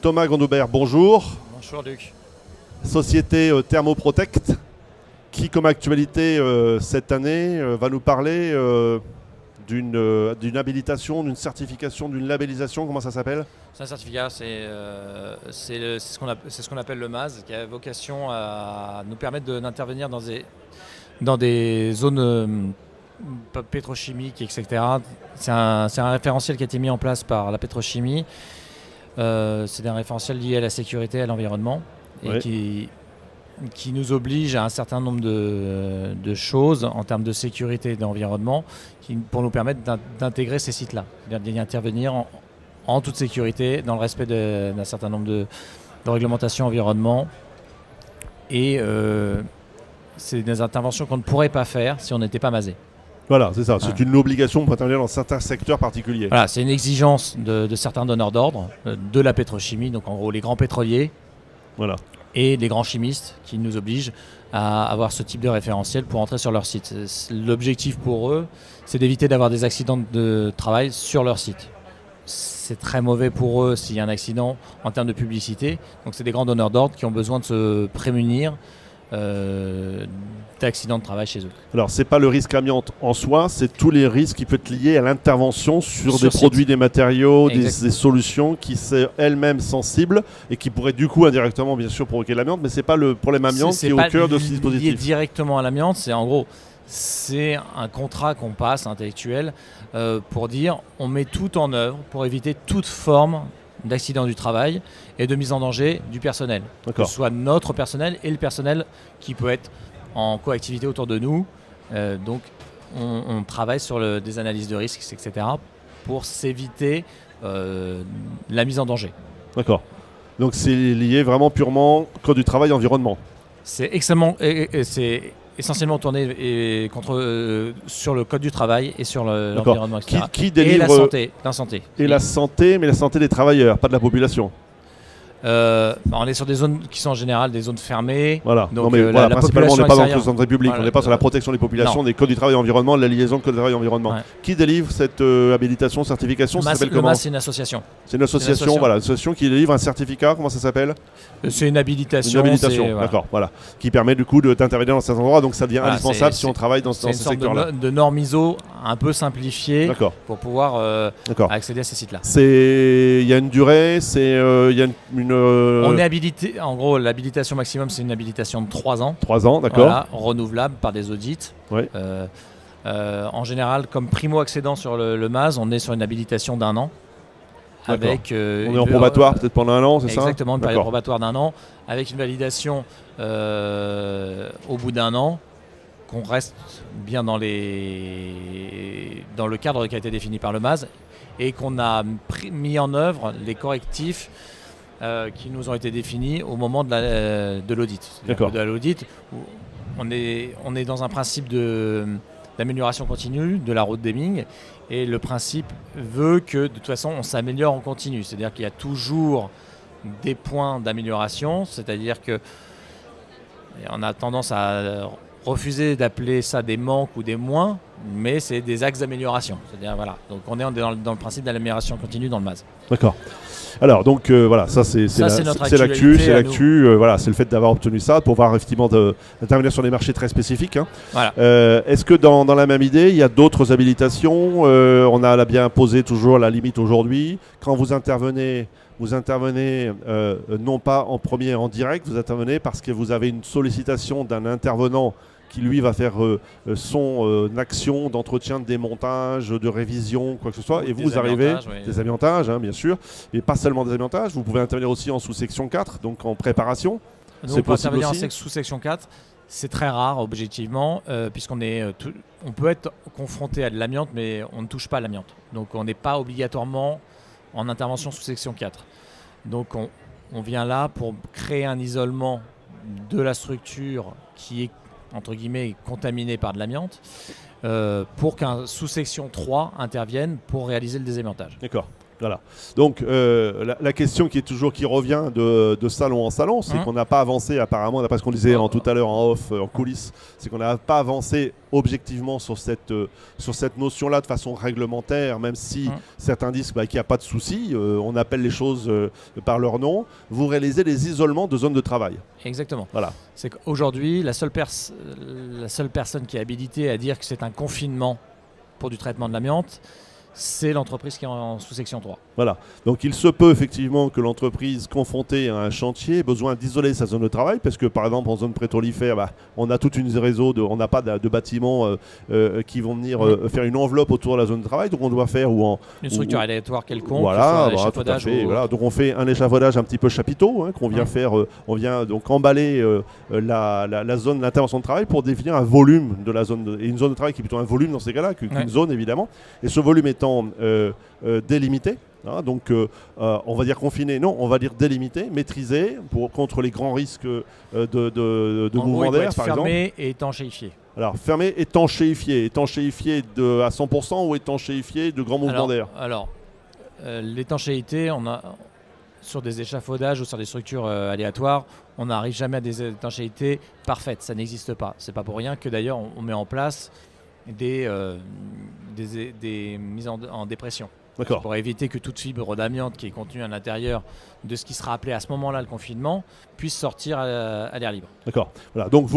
Thomas Grandoubert, bonjour. Bonjour Luc. Société Thermoprotect, qui comme actualité cette année va nous parler d'une habilitation, d'une certification, d'une labellisation, comment ça s'appelle? C'est un certificat, c'est ce qu'on appelle le MAS, qui a vocation à nous permettre d'intervenir dans des zones pétrochimiques, etc. C'est un référentiel qui a été mis en place par la pétrochimie. C'est un référentiel lié à la sécurité et à l'environnement et Oui. qui nous oblige à un certain nombre de choses en termes de sécurité et d'environnement pour nous permettre d'intégrer ces sites-là, c'est-à-dire d'y intervenir en toute sécurité, dans le respect d'un certain nombre de réglementations environnement. Et c'est des interventions qu'on ne pourrait pas faire si on n'était pas masé. Voilà, c'est ça. C'est une obligation pour intervenir dans certains secteurs particuliers. Voilà, c'est une exigence de certains donneurs d'ordre, de la pétrochimie, donc en gros les grands pétroliers. Voilà. Et les grands chimistes qui nous obligent à avoir ce type de référentiel pour entrer sur leur site. L'objectif pour eux, c'est d'éviter d'avoir des accidents de travail sur leur site. C'est très mauvais pour eux s'il y a un accident en termes de publicité. Donc c'est des grands donneurs d'ordre qui ont besoin de se prémunir d'accidents de travail chez eux. Alors, c'est pas le risque amiante en soi, c'est tous les risques qui peuvent être liés à l'intervention sur des site. Produits, des matériaux, des solutions qui sont elles-mêmes sensibles et qui pourraient du coup indirectement bien sûr provoquer l'amiante, mais c'est pas le problème amiante qui est au cœur de ce dispositif. Lié directement à l'amiante, c'est un contrat qu'on passe intellectuel pour dire on met tout en œuvre pour éviter toute forme d'accident du travail et de mise en danger du personnel. Que ce soit notre personnel et le personnel qui peut être en coactivité autour de nous. Donc on travaille sur des analyses de risques, etc. pour s'éviter la mise en danger. D'accord. Donc c'est lié vraiment purement code du travail environnement. C'est essentiellement tourné sur le code du travail et sur l'environnement, etc. Qui délivre et la santé. Et la santé, mais la santé des travailleurs, pas de la population. On est sur des zones qui sont en général des zones fermées. Voilà. Donc, la principalement, on n'est pas dans le santé publique, voilà, on n'est pas sur la protection des populations, des codes du travail environnement, la liaison de code du travail environnement. Ouais. Qui délivre cette habilitation, certification? Ça s'appelle comment? C'est une association. C'est une association, voilà, une association qui délivre un certificat. Comment ça s'appelle? C'est une habilitation. Une habilitation, d'accord, voilà. Qui permet du coup d'intervenir dans certains endroits, donc ça devient indispensable si on travaille dans ces secteurs-là. De normes ISO un peu simplifiées pour pouvoir accéder à ces sites-là. Il y a une durée, il y a une On est habilité, en gros, l'habilitation maximum, c'est une habilitation de 3 ans. 3 ans, d'accord. Voilà, renouvelable par des audits. Ouais. En général, comme primo-accédant sur le MAS, on est sur une habilitation d'1 an. On est en probatoire peut-être pendant 1 an, c'est ça? Exactement, une période probatoire d'1 an, avec une validation au bout d'1 an, qu'on reste bien dans le cadre qui a été défini par le MAS et qu'on a mis en œuvre les correctifs qui nous ont été définis au moment de l'audit. D'accord. De l'audit, on est dans un principe d'amélioration continue de la road deming, et le principe veut que de toute façon on s'améliore en continu. C'est-à-dire qu'il y a toujours des points d'amélioration, c'est-à-dire qu'on a tendance à refuser d'appeler ça des manques ou des moins, mais c'est des axes d'amélioration. C'est-à-dire, voilà. Donc on est dans le principe de l'amélioration continue dans le MAS. D'accord. Alors donc voilà, ça c'est l'actu, voilà, c'est le fait d'avoir obtenu ça pour pouvoir effectivement d'intervenir sur des marchés très spécifiques. Hein. Voilà. Est-ce que dans la même idée, il y a d'autres habilitations? On a bien posé toujours la limite aujourd'hui. Quand vous intervenez non pas en premier en direct, vous intervenez parce que vous avez une sollicitation d'un intervenant qui lui va faire son action d'entretien, de démontage, de révision, quoi que ce soit, et vous arrivez, des amiantages, hein, bien sûr, mais pas seulement des amiantages, vous pouvez intervenir aussi en sous-section 4, donc en préparation. On peut intervenir en sous-section 4, c'est très rare objectivement, puisqu'on on peut être confronté à de l'amiante, mais on ne touche pas à l'amiante, donc on n'est pas obligatoirement en intervention sous-section 4. Donc on vient là pour créer un isolement de la structure qui est entre guillemets contaminé par de l'amiante, pour qu'un sous-section 3 intervienne pour réaliser le désamiantage. D'accord. Voilà. Donc la question qui revient de salon en salon, c'est qu'on n'a pas avancé apparemment, d'après ce qu'on disait tout à l'heure en off, en coulisses, c'est qu'on n'a pas avancé objectivement sur cette notion-là de façon réglementaire, même si certains disent qu'il n'y a pas de souci, on appelle les choses par leur nom. Vous réalisez les isolements de zones de travail. Exactement. Voilà. C'est qu'aujourd'hui, la seule personne qui est habilitée à dire que c'est un confinement pour du traitement de l'amiante, c'est l'entreprise qui est en sous-section 3. Voilà. Donc il se peut effectivement que l'entreprise confrontée à un chantier ait besoin d'isoler sa zone de travail, parce que par exemple en zone pétrolifère, on a toute une réseau, on n'a pas de bâtiments qui vont venir faire une enveloppe autour de la zone de travail, donc on doit faire une structure aléatoire quelconque, voilà, tout à fait, voilà. Donc on fait un échafaudage un petit peu chapiteau, qu'on vient faire, on vient donc emballer la zone d'intervention de travail pour définir un volume de la zone, et une zone de travail qui est plutôt un volume dans ces cas-là qu'une zone évidemment, et ce volume étant délimité. Donc on va dire confiné, non, on va dire délimité, maîtrisé contre les grands risques de mouvement d'air, par exemple. Fermé et étanchéifié. Alors fermé, étanchéifié à 100% ou étanchéifié de grands mouvements d'air. Alors l'étanchéité, on a sur des échafaudages ou sur des structures aléatoires, on n'arrive jamais à des étanchéités parfaites, ça n'existe pas. C'est pas pour rien que d'ailleurs on met en place des mises en dépression. D'accord. Pour éviter que toute fibre d'amiante qui est contenue à l'intérieur de ce qui sera appelé à ce moment-là le confinement puisse sortir à l'air libre. D'accord. Voilà. Donc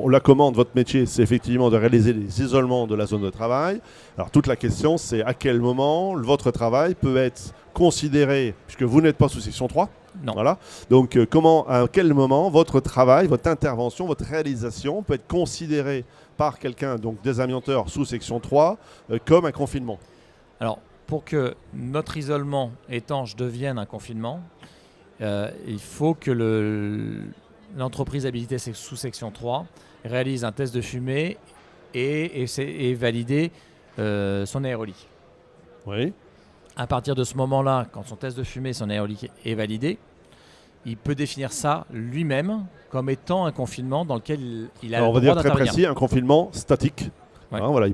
la commande, votre métier, c'est effectivement de réaliser les isolements de la zone de travail. Alors toute la question, c'est à quel moment votre travail peut être considéré, puisque vous n'êtes pas sous section 3. Non. Voilà. Donc à quel moment votre travail, votre intervention, votre réalisation peut être considérée par quelqu'un, donc des amianteurs sous section 3, comme un confinement? Alors, pour que notre isolement étanche devienne un confinement, il faut que l'entreprise habilitée sous section 3 réalise un test de fumée et valider son aérolie. Oui. À partir de ce moment-là, quand son test de fumée et son aérolie est validé, il peut définir ça lui-même comme étant un confinement dans lequel il a Alors, le droit d'intervenir. On va dire très précis, un confinement statique. Ouais. Voilà,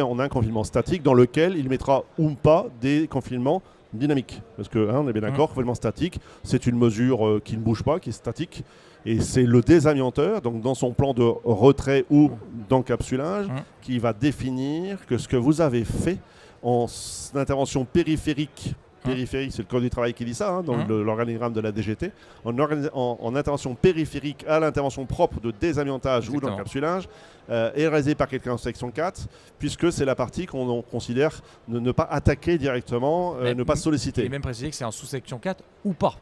on a un confinement statique dans lequel il mettra ou pas des confinements dynamiques. Parce que on est bien d'accord, confinement statique, c'est une mesure qui ne bouge pas, qui est statique. Et c'est le désamianteur, donc dans son plan de retrait ou d'encapsulage, qui va définir que ce que vous avez fait en intervention périphérique, c'est le code du travail qui dit ça, dans l'organigramme de la DGT, en intervention périphérique à l'intervention propre de désamiantage ou d'encapsulage, est réalisé par quelqu'un en section 4, puisque c'est la partie qu'on considère ne pas attaquer directement, ne pas solliciter. Et même préciser que c'est en sous-section 4 ou pas,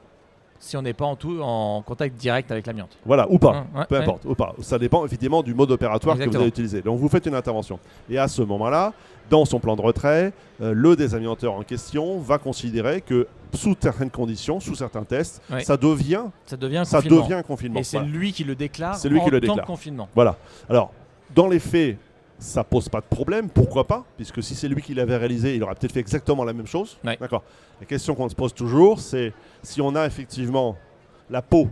si on n'est pas en contact direct avec l'amiante. Voilà, ou pas, peu importe, ou pas. Ça dépend effectivement du mode opératoire que vous allez utiliser. Donc vous faites une intervention. Et à ce moment-là, dans son plan de retrait, le désamianteur en question va considérer que sous certaines conditions, sous certains tests, ça devient un confinement. Et c'est lui qui le déclare tant que confinement. Voilà. Alors, dans les faits, ça pose pas de problème. Pourquoi pas? Puisque si c'est lui qui l'avait réalisé, il aurait peut-être fait exactement la même chose. Ouais. D'accord. La question qu'on se pose toujours, c'est si on a effectivement la peau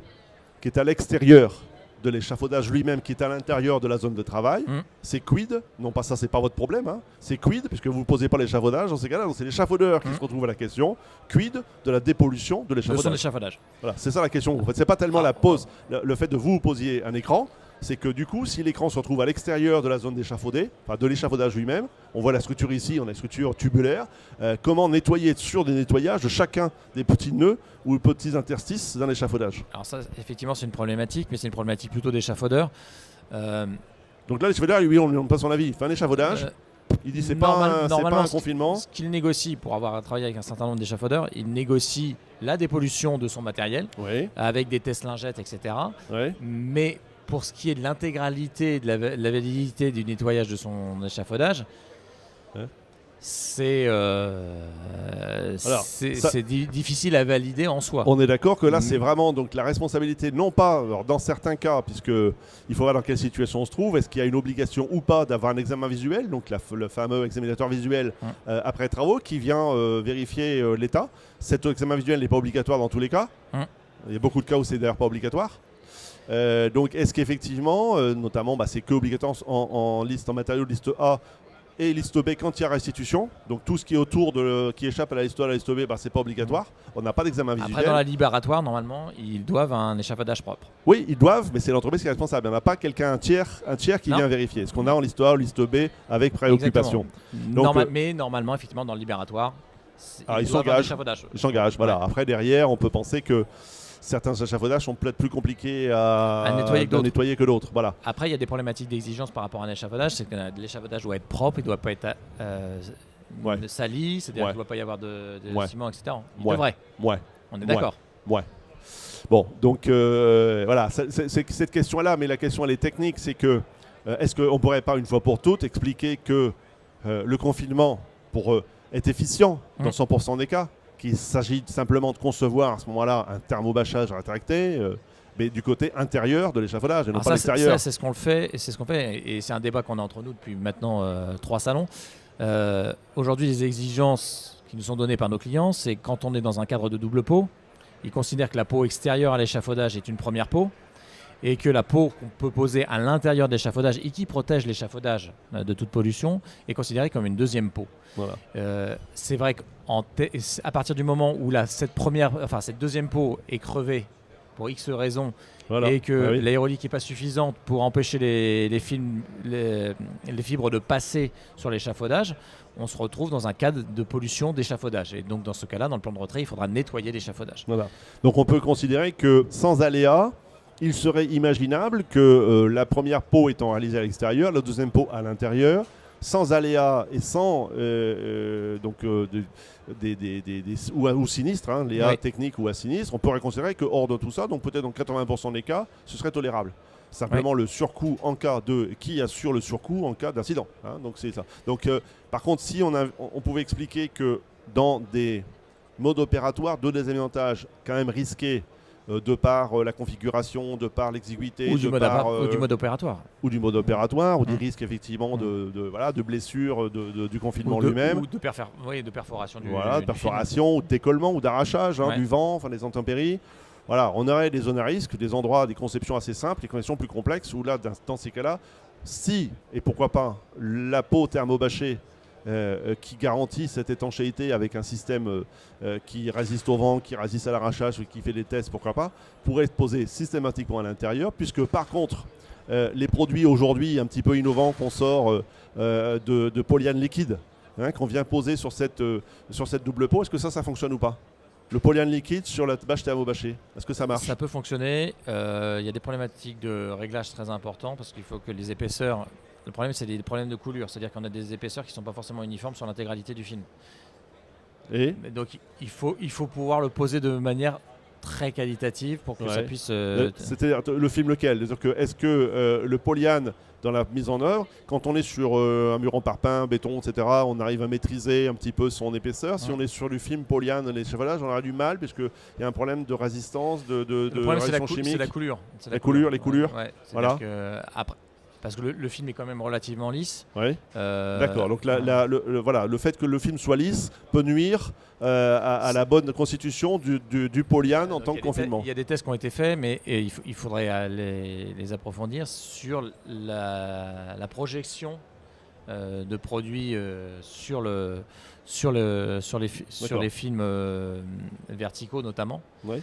qui est à l'extérieur de l'échafaudage lui-même, qui est à l'intérieur de la zone de travail, c'est quid? Non pas ça, c'est pas votre problème. C'est quid, puisque vous ne posez pas l'échafaudage dans ces cas-là. Donc c'est l'échafaudeur qui se retrouve à la question. Quid de la dépollution de l'échafaudage? De son échafaudage. Voilà, c'est ça la question. En fait, c'est pas tellement la pose, le fait de vous posiez un écran. C'est que du coup, si l'écran se retrouve à l'extérieur de la zone d'échafaudé, enfin de l'échafaudage lui-même, on voit la structure ici, on a une structure tubulaire, comment nettoyer, être sûr des nettoyages de chacun des petits nœuds ou petits interstices dans l'échafaudage. Alors ça, effectivement, c'est une problématique, mais c'est une problématique plutôt d'échafaudeur. Donc là, l'échafaudeur, lui, on ne lui donne pas son avis. Il fait un échafaudage, il dit c'est pas un confinement. Ce qu'il négocie, pour avoir travaillé avec un certain nombre d'échafaudeurs, il négocie la dépollution de son matériel, avec des tests lingettes, etc. Mais pour ce qui est de l'intégralité de la validité du nettoyage de son échafaudage, c'est difficile à valider en soi. On est d'accord que là, c'est vraiment donc la responsabilité, non pas dans certains cas, puisqu'il faut voir dans quelle situation on se trouve, est-ce qu'il y a une obligation ou pas d'avoir un examen visuel, donc le fameux examinateur visuel après travaux qui vient vérifier l'état. Cet examen visuel n'est pas obligatoire dans tous les cas. Il y a beaucoup de cas où c'est d'ailleurs pas obligatoire. Donc est-ce qu'effectivement, notamment c'est que obligatoire en matériaux liste A, et liste B quand il y a restitution. Donc tout ce qui est autour qui échappe à la liste A, à la liste B, c'est pas obligatoire. On n'a pas d'examen visuel. Après, dans la libératoire, normalement, ils doivent un échafaudage propre. Oui, ils doivent, mais c'est l'entreprise qui est responsable. Il n'y en a pas un tiers qui vient vérifier. Ce qu'on a en liste A ou liste B avec préoccupation. Mais normalement, effectivement, dans le libératoire, ils s'engagent. Voilà. Ouais. Après, derrière, on peut penser que certains échafaudages sont peut-être plus compliqués à nettoyer que d'autres. Voilà. Après, il y a des problématiques d'exigence par rapport à un échafaudage. C'est que l'échafaudage doit être propre, il ne doit pas être sali, c'est-à-dire qu'il ne doit pas y avoir de ciment, etc. Il devrait. On est d'accord. Ouais. Bon, donc voilà, c'est cette question-là, mais la question elle est technique, c'est que est-ce qu'on ne pourrait pas une fois pour toutes expliquer que le confinement est efficient dans 100% des cas, qu'il s'agit simplement de concevoir à ce moment-là un thermobâchage rétracté, mais du côté intérieur de l'échafaudage et non pas l'extérieur. C'est ce qu'on fait, et c'est un débat qu'on a entre nous depuis maintenant 3 salons. Aujourd'hui, les exigences qui nous sont données par nos clients, c'est quand on est dans un cadre de double pot, ils considèrent que la peau extérieure à l'échafaudage est une première peau et que la peau qu'on peut poser à l'intérieur de l'échafaudage et qui protège l'échafaudage de toute pollution est considérée comme une deuxième peau. Voilà. C'est vrai qu'à partir du moment où cette deuxième peau est crevée pour X raisons et que l'aérolique n'est pas suffisante pour empêcher les fibres de passer sur l'échafaudage, on se retrouve dans un cadre de pollution d'échafaudage. Et donc dans ce cas-là, dans le plan de retrait, il faudra nettoyer l'échafaudage. Voilà. Donc on peut considérer que sans aléa, il serait imaginable que la première peau étant réalisée à l'extérieur, la deuxième peau à l'intérieur, sans aléa et sans ou sinistre, léa technique ou à sinistre, on pourrait considérer que hors de tout ça, donc peut-être dans 80% des cas, ce serait tolérable. Simplement le surcoût en cas qui assure le surcoût en cas d'incident. Donc c'est ça. Donc par contre, si on pouvait expliquer que dans des modes opératoires de désamiantage quand même risqués, de par la configuration, de par l'exiguïté, ou du mode opératoire. Ou du mode opératoire, ou des risques effectivement de blessures du confinement lui-même. Ou de perforation de perforation, ou de décollement, ou d'arrachage du vent, des intempéries. Voilà, on aurait des zones à risque, des endroits, des conceptions assez simples, des conceptions plus complexes, où là, dans ces cas-là, si, et pourquoi pas, la peau thermobâchée qui garantit cette étanchéité avec un système qui résiste au vent, qui résiste à l'arrachage, qui fait des tests, pourquoi pas, pourrait être posé systématiquement à l'intérieur, puisque par contre, les produits aujourd'hui un petit peu innovants qu'on sort de polyane liquide, qu'on vient poser sur cette double peau, est-ce que ça fonctionne ou pas ? Le polyane liquide sur la bâche thermobâchée, est-ce que ça marche ? Ça peut fonctionner. Il y a des problématiques de réglage très importants parce qu'il faut que les épaisseurs... Le problème, c'est des problèmes de coulure, c'est-à-dire qu'on a des épaisseurs qui ne sont pas forcément uniformes sur l'intégralité du film. Et donc, il faut pouvoir le poser de manière très qualitative pour que ça puisse... C'est-à-dire le film lequel ? Est-ce que le polyane, dans la mise en œuvre, quand on est sur un mur en parpaing, béton, etc., on arrive à maîtriser un petit peu son épaisseur. Si on est sur du film polyane, l'échafaudage, on aura du mal, puisqu'il y a un problème de résistance, de réaction chimique. C'est la coulure. Les coulures. Voilà. Parce que le film est quand même relativement lisse. Oui. D'accord. Donc le fait que le film soit lisse peut nuire à la bonne constitution du polyane en tant que confinement. Il y a des tests qui ont été faits, mais il faudrait les approfondir sur la projection de produits sur les films verticaux notamment. Oui.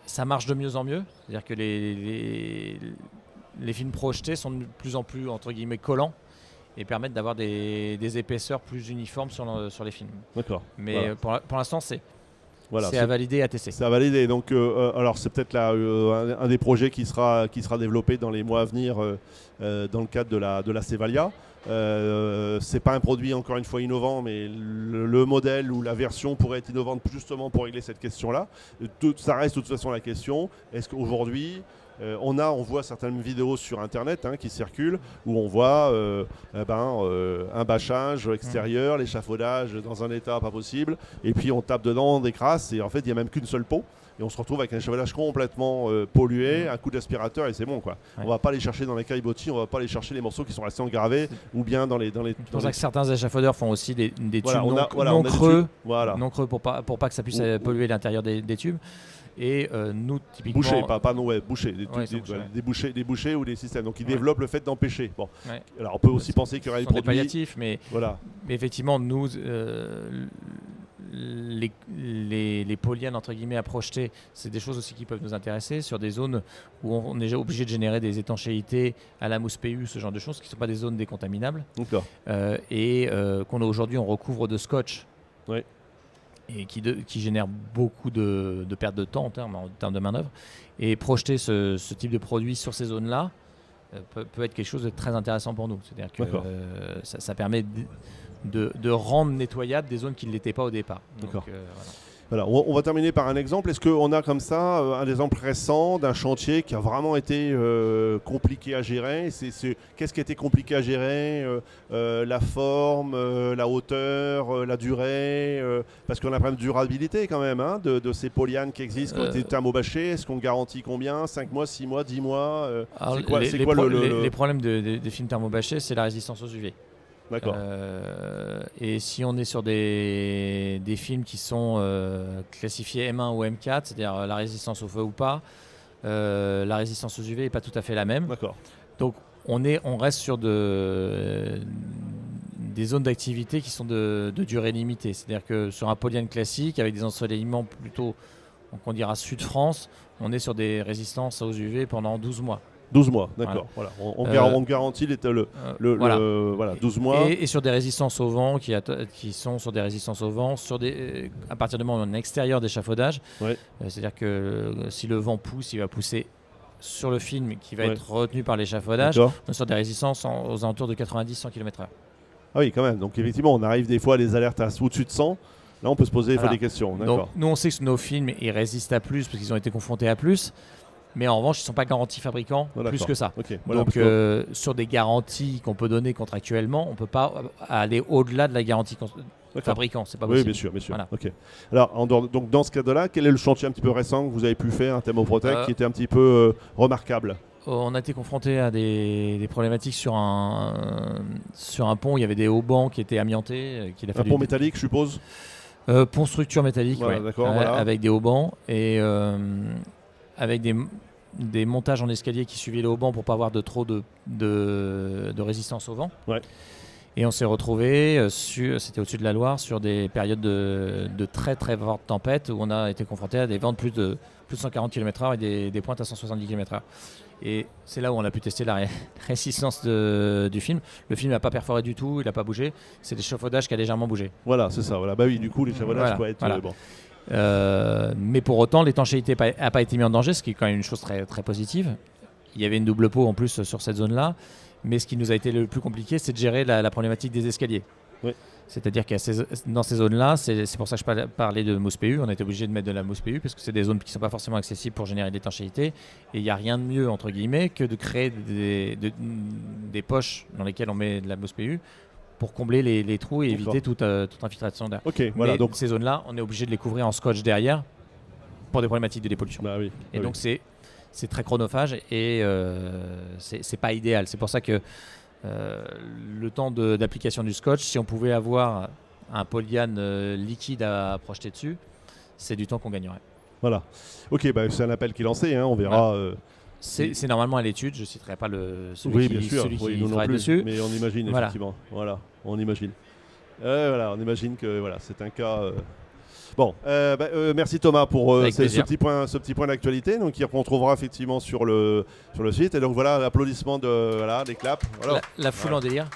Ça marche de mieux en mieux. C'est-à-dire que les films projetés sont de plus en plus, entre guillemets, collants et permettent d'avoir des épaisseurs plus uniformes sur les films. D'accord. Mais pour l'instant, c'est à valider et à tester. C'est à valider. Donc, alors, c'est peut-être là un des projets qui sera développé dans les mois à venir dans le cadre de la Cevalia. C'est pas un produit, encore une fois, innovant, mais le modèle ou la version pourrait être innovante justement pour régler cette question-là. Ça reste de toute façon la question. Est-ce qu'aujourd'hui... on voit certaines vidéos sur Internet qui circulent où on voit un bâchage extérieur, l'échafaudage dans un état pas possible, et puis on tape dedans, on décrasse, et en fait il n'y a même qu'une seule peau. Et on se retrouve avec un échafaudage complètement pollué, un coup d'aspirateur et c'est bon quoi. Ouais. On va pas aller chercher dans les caillebotis, on va pas aller chercher les morceaux qui sont restés engravés ou bien dans les. C'est pour ça que certains échafaudeurs font aussi des tubes non creux pour pas que ça puisse polluer l'intérieur des tubes. Et nous, typiquement... Boucher, pas non, ouais, boucher, des bouchers ou des systèmes. Donc ils développent le fait d'empêcher. Bon. Ouais. Alors on peut aussi penser qu'il y aurait des produits... des palliatifs, mais, voilà. Mais effectivement, nous, les polyanes, entre guillemets, à projeter, c'est des choses aussi qui peuvent nous intéresser sur des zones où on est obligé de générer des étanchéités à la mousse PU, ce genre de choses, qui ne sont pas des zones décontaminables. Qu'aujourd'hui, on recouvre de scotch. Ouais. Et qui génère beaucoup de pertes de temps en termes de main-d'œuvre. Et projeter ce type de produit sur ces zones-là peut être quelque chose de très intéressant pour nous. C'est-à-dire que ça permet de rendre nettoyables des zones qui ne l'étaient pas au départ. D'accord. Voilà, on va terminer par un exemple. Est-ce qu'on a comme ça un exemple récent d'un chantier qui a vraiment été compliqué à gérer? Qu'est-ce qui a été compliqué à gérer? La forme, la hauteur, la durée, parce qu'on a un problème de durabilité quand même de ces polyanes qui existent, qui ont été thermobâchées. Est-ce qu'on garantit combien? 5 mois, 6 mois, 10 mois? Les problèmes des films thermobâchés, c'est la résistance aux UV. D'accord. Et si on est sur des films qui sont classifiés M1 ou M4, c'est-à-dire la résistance au feu ou pas, la résistance aux UV n'est pas tout à fait la même. D'accord. Donc on reste sur des zones d'activité qui sont de durée limitée. C'est-à-dire que sur un polyane classique, avec des ensoleillements plutôt, on dira Sud-France, on est sur des résistances aux UV pendant 12 mois. 12 mois, d'accord. Voilà. On garantit 12 mois. Et sur des résistances au vent qui sont sur des résistances au vent à partir du moment où on est extérieur d'échafaudage. Ouais. C'est-à-dire que si le vent pousse, il va pousser sur le film qui va être retenu par l'échafaudage. On est sur des résistances aux alentours de 90-100 km/h. Ah oui, quand même. Donc effectivement, on arrive des fois à des alertes au-dessus de 100. Là, on peut se poser des questions. D'accord. Donc, nous, on sait que nos films, ils résistent à plus parce qu'ils ont été confrontés à plus. Mais en revanche, ils ne sont pas garantis fabricants plus que ça. Okay. Voilà, donc, sur des garanties qu'on peut donner contractuellement, on ne peut pas aller au-delà de la garantie fabricant. C'est pas possible. Oui, bien sûr. Voilà. Okay. Alors, donc, dans ce cadre-là, quel est le chantier un petit peu récent que vous avez pu faire, un Thermoprotect, qui était un petit peu remarquable? On a été confronté à des problématiques sur un pont. Il y avait des haubans qui étaient amiantés. Un pont métallique, je suppose? Pont structure métallique, avec des haubans. Et... avec des montages en escalier qui suivaient le haubans pour ne pas avoir trop de résistance au vent. Ouais. Et on s'est retrouvé, c'était au-dessus de la Loire, sur des périodes de très très fortes tempêtes où on a été confronté à des vents de plus de 140 km/h et des pointes à 170 km/h. Et c'est là où on a pu tester la résistance du film. Le film n'a pas perforé du tout, il n'a pas bougé. C'est l'échafaudage qui a légèrement bougé. Voilà, c'est ça. Voilà. Bah oui, du coup, l'échafaudage peut être... bon. Mais pour autant, l'étanchéité n'a pas été mise en danger, ce qui est quand même une chose très, très positive. Il y avait une double peau en plus sur cette zone-là. Mais ce qui nous a été le plus compliqué, c'est de gérer la problématique des escaliers. Oui. C'est-à-dire que dans ces zones-là, c'est pour ça que je parlais de mousse PU. On a été obligé de mettre de la mousse PU parce que c'est des zones qui ne sont pas forcément accessibles pour générer de l'étanchéité. Et il n'y a rien de mieux, entre guillemets, que de créer des poches dans lesquelles on met de la mousse PU pour combler les trous et éviter toute infiltration d'air. Okay, voilà, donc ces zones-là, on est obligé de les couvrir en scotch derrière pour des problématiques de dépollution. Bah oui, et donc c'est très chronophage et c'est pas idéal. C'est pour ça que le temps d'application du scotch, si on pouvait avoir un polyane liquide à projeter dessus, c'est du temps qu'on gagnerait. Voilà. Ok, c'est un appel qui est lancé, on verra. Voilà. C'est normalement à l'étude, je ne citerai pas celui qui travaille dessus. Mais on imagine effectivement. Voilà, on imagine. On imagine que c'est un cas. Bon, merci Thomas pour ce petit point d'actualité. Donc on trouvera effectivement sur le site. Et donc voilà, l'applaudissement des claps. Voilà. La foule en délire.